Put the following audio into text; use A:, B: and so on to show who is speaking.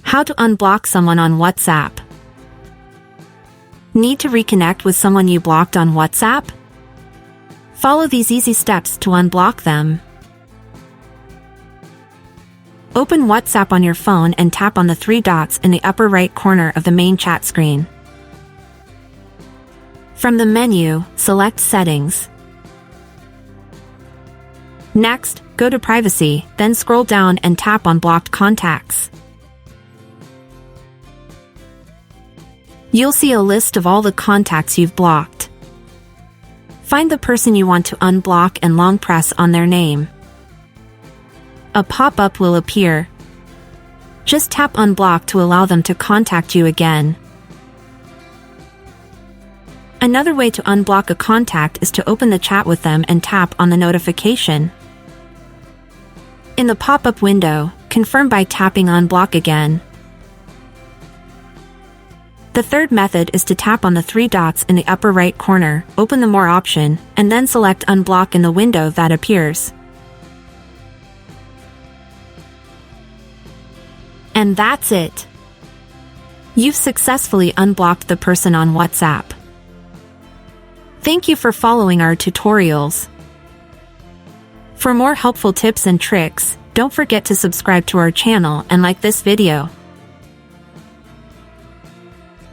A: How to unblock someone on WhatsApp. Need to reconnect with someone you blocked on WhatsApp? Follow these easy steps to unblock them. Open WhatsApp on your phone and tap on the three dots in the upper right corner of the main chat screen. From the menu, select Settings. Next, go to Privacy, then scroll down and tap on Blocked Contacts. You'll see a list of all the contacts you've blocked. Find the person you want to unblock and long press on their name. A pop-up will appear. Just tap Unblock to allow them to contact you again. Another way to unblock a contact is to open the chat with them and tap on the notification. In the pop-up window, confirm by tapping Unblock again. The third method is to tap on the three dots in the upper right corner, open the More option, and then select Unblock in the window that appears. And that's it! You've successfully unblocked the person on WhatsApp. Thank you for following our tutorials. For more helpful tips and tricks, don't forget to subscribe to our channel and like this video.